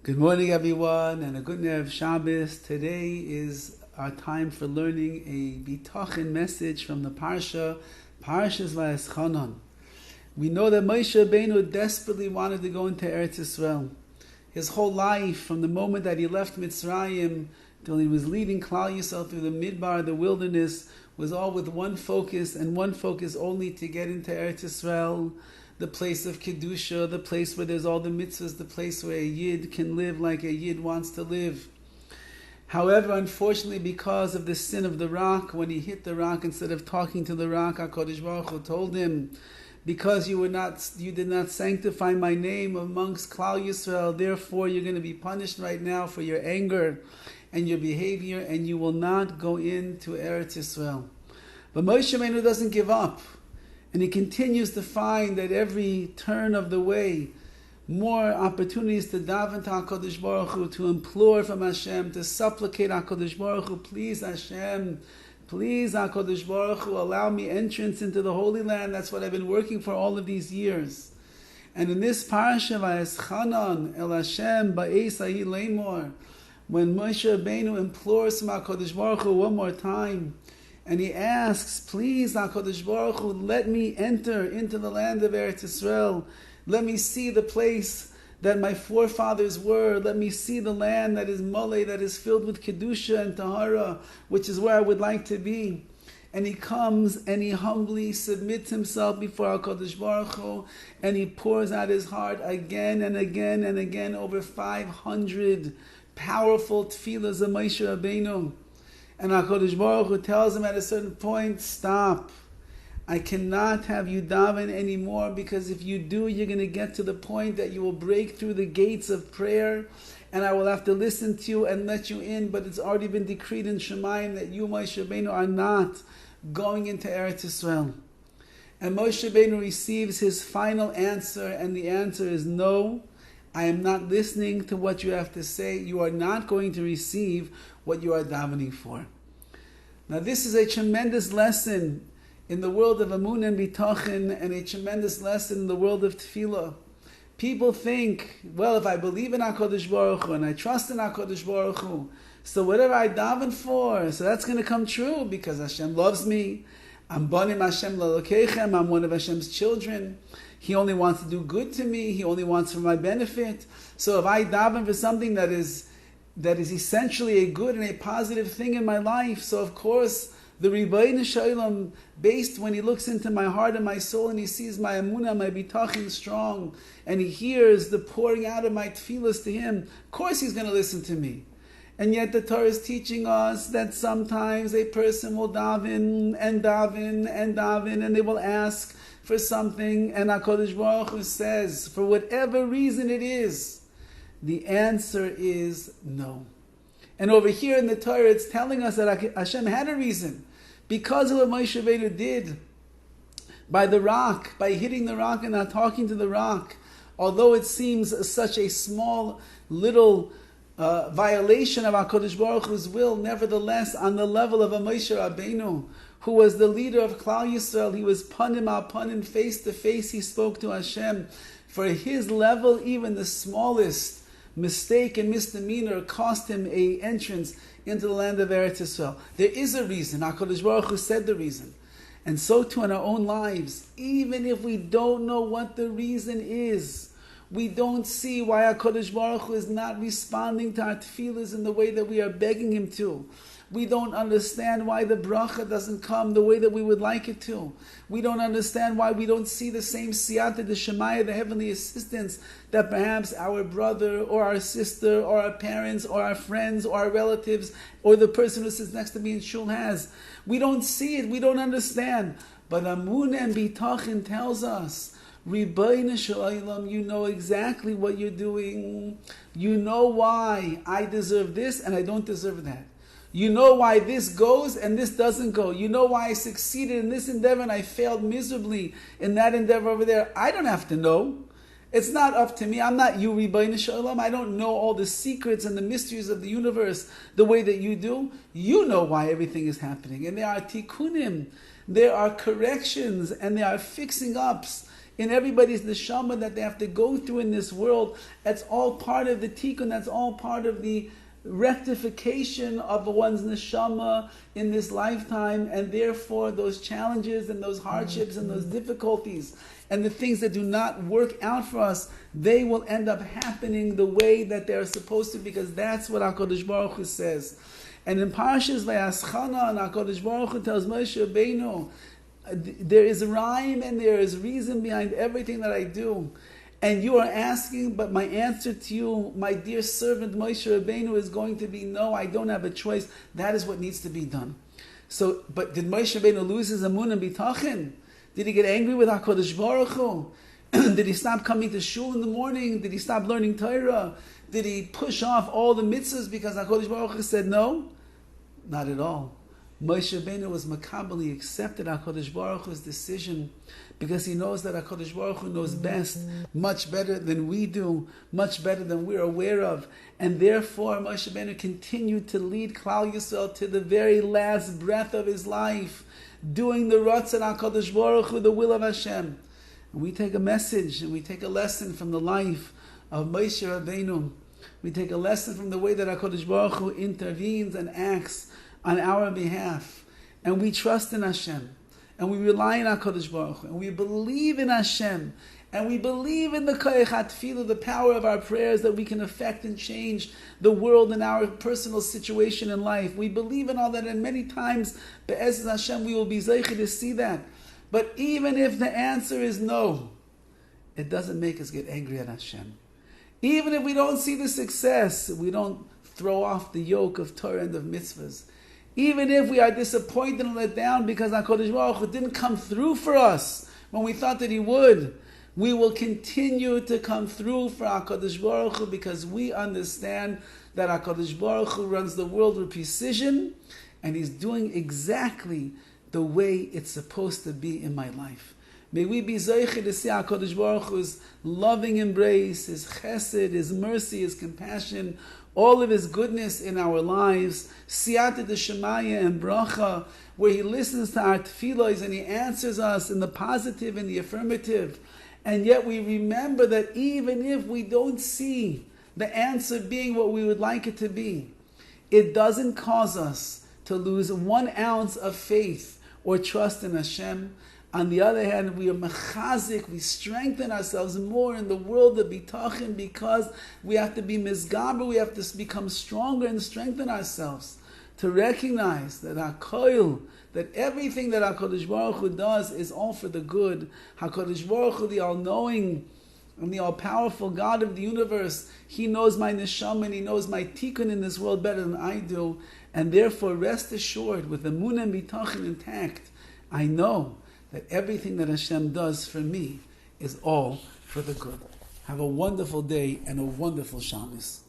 Good morning, everyone, and a good Erev Shabbos. Today is our time for learning a Bitachon message from the Parshas Vayeschanan. We know that Moshe Rabbeinu desperately wanted to go into Eretz Yisrael. His whole life, from the moment that he left Mitzrayim till he was leading Klal Yisrael through the Midbar, the wilderness, was all with one focus, and one focus only: to get into Eretz Yisrael, the place of Kedusha, the place where there's all the mitzvahs, the place where a Yid can live like a Yid wants to live. However, unfortunately, because of the sin of the rock, when he hit the rock, instead of talking to the rock, HaKadosh Baruch Hu told him, because you did not sanctify my name amongst Klal Yisrael, therefore you're going to be punished right now for your anger and your behavior, and you will not go into Eretz Yisrael. But Moshe Rabbeinu doesn't give up. And he continues to find that every turn of the way, more opportunities to daven to HaKadosh Baruch Hu, to implore from Hashem, to supplicate HaKadosh Baruch Hu, please Hashem, please HaKadosh Baruch Hu, allow me entrance into the Holy Land. That's what I've been working for all of these years. And in this Parshas Vayeschanan El Hashem Ba'es Ahi Leimor, when Moshe Rabbeinu implores from HaKadosh Baruch Hu one more time, and he asks, please, HaKadosh Baruch Hu, let me enter into the land of Eretz Yisrael. Let me see the place that my forefathers were. Let me see the land that is Malay, that is filled with Kedusha and Tahara, which is where I would like to be. And he comes and he humbly submits himself before HaKadosh Baruch Hu, and he pours out his heart again and again and again, over 500 powerful tefillahs of Moshe Rabbeinu. And HaKadosh Baruch Hu tells him at a certain point, stop. I cannot have you daven anymore, because if you do, you're going to get to the point that you will break through the gates of prayer, and I will have to listen to you and let you in. But it's already been decreed in Shemayim that you, Moshe Rabbeinu, are not going into Eretz Yisrael. And Moshe Rabbeinu receives his final answer, and the answer is no. I am not listening to what you have to say. You are not going to receive what you are davening for. Now, this is a tremendous lesson in the world of Amun and Bitachon, and a tremendous lesson in the world of Tefillah. People think, well, if I believe in HaKadosh Baruch Hu and I trust in HaKadosh Baruch Hu, so whatever I daven for, so that's going to come true because Hashem loves me. I'm Banim Hashem Lalokechem. I'm one of Hashem's children. He only wants to do good to me. He only wants for my benefit. So if I daven for something that is essentially a good and a positive thing in my life, so of course the Rabbi Shalom, based when he looks into my heart and my soul and he sees my emunah, my bitachon strong, and he hears the pouring out of my tefillas to him, of course he's going to listen to me. And yet the Torah is teaching us that sometimes a person will daven and daven and daven, and they will ask for something, and HaKadosh Baruch Hu says, for whatever reason it is, the answer is no. And over here in the Torah, it's telling us that Hashem had a reason. Because of what Moshe Rabbeinu did by the rock, by hitting the rock and not talking to the rock, although it seems such a small little violation of HaKadosh Baruch Hu's will, nevertheless, on the level of a Moshe Rabbeinu, who was the leader of Klal Yisrael, he was panim al panim, face to face, he spoke to Hashem. For his level, even the smallest mistake and misdemeanor cost him an entrance into the land of Eretz Yisrael. There is a reason. HaKadosh Baruch Hu said the reason. And so too in our own lives, even if we don't know what the reason is, we don't see why HaKadosh Baruch Hu is not responding to our tefillahs in the way that we are begging him to. We don't understand why the bracha doesn't come the way that we would like it to. We don't understand why we don't see the same siyata d'shemaya, the heavenly assistance, that perhaps our brother or our sister or our parents or our friends or our relatives or the person who sits next to me in shul has. We don't see it, we don't understand. But Amun and Bitachon tells us, Rabbi Shalom, you know exactly what you're doing. You know why I deserve this and I don't deserve that. You know why this goes and this doesn't go. You know why I succeeded in this endeavor and I failed miserably in that endeavor over there. I don't have to know. It's not up to me. I'm not you, Rabbi Shalom. I don't know all the secrets and the mysteries of the universe the way that you do. You know why everything is happening. And there are tikkunim, there are corrections, and there are fixing ups in everybody's neshama that they have to go through in this world. That's all part of the tikkun. That's all part of the rectification of one's neshama in this lifetime, and therefore those challenges and those hardships and those difficulties and the things that do not work out for us, they will end up happening the way that they're supposed to, because that's what HaKadosh Baruch Hu says. And in Parshas Vayaschana, HaKadosh Baruch Hu tells Moshe Rabbeinu, there is rhyme and there is reason behind everything that I do. And you are asking, but my answer to you, my dear servant Moshe Rabbeinu, is going to be no, I don't have a choice. That is what needs to be done. So, but did Moshe Rabbeinu lose his amun and bitachon? Did he get angry with HaKadosh Baruch Hu? Did he stop coming to shul in the morning? Did he stop learning Torah? Did he push off all the mitzvahs because HaKadosh Baruch Hu said no? Not at all. Moshe Rabbeinu was makabel. He accepted HaKadosh Baruch Hu's decision because he knows that HaKadosh Baruch Hu knows best, much better than we do, much better than we're aware of. And therefore, Moshe Rabbeinu continued to lead Klal Yisrael to the very last breath of his life, doing the Ratzon HaKadosh Baruch Hu, the will of Hashem. And we take a message and we take a lesson from the life of Moshe Rabbeinu. We take a lesson from the way that HaKadosh Baruch Hu intervenes and acts on our behalf. And we trust in Hashem. And we rely on HaKadosh Baruch Hu. And we believe in Hashem. And we believe in the koyach hatfilah, the power of our prayers, that we can affect and change the world and our personal situation in life. We believe in all that, and many times, be'ezus Hashem, we will be zeicher to see that. But even if the answer is no, it doesn't make us get angry at Hashem. Even if we don't see the success, we don't throw off the yoke of Torah and of mitzvahs. Even if we are disappointed and let down because HaKadosh Baruch Hu didn't come through for us when we thought that He would, we will continue to come through for HaKadosh Baruch Hu, because we understand that HaKadosh Baruch Hu runs the world with precision, and He's doing exactly the way it's supposed to be in my life. May we be zeicher to see HaKadosh Baruch Hu's loving embrace, His chesed, His mercy, His compassion, all of His goodness in our lives, siyata d'shemaya and bracha, where He listens to our tefillos and He answers us in the positive and the affirmative. And yet we remember that even if we don't see the answer being what we would like it to be, it doesn't cause us to lose 1 ounce of faith or trust in Hashem. On the other hand, we are mechazik, we strengthen ourselves more in the world of Bitachon, because we have to be mizgaber, we have to become stronger and strengthen ourselves to recognize that HaKoil, that everything that HaKadosh Baruch Hu does is all for the good. HaKadosh Baruch Hu, the all-knowing and the all-powerful God of the universe, He knows my neshama and He knows my tikkun in this world better than I do. And therefore, rest assured, with the emunah and bitachon intact, I know that everything that Hashem does for me is all for the good. Have a wonderful day and a wonderful Shabbos.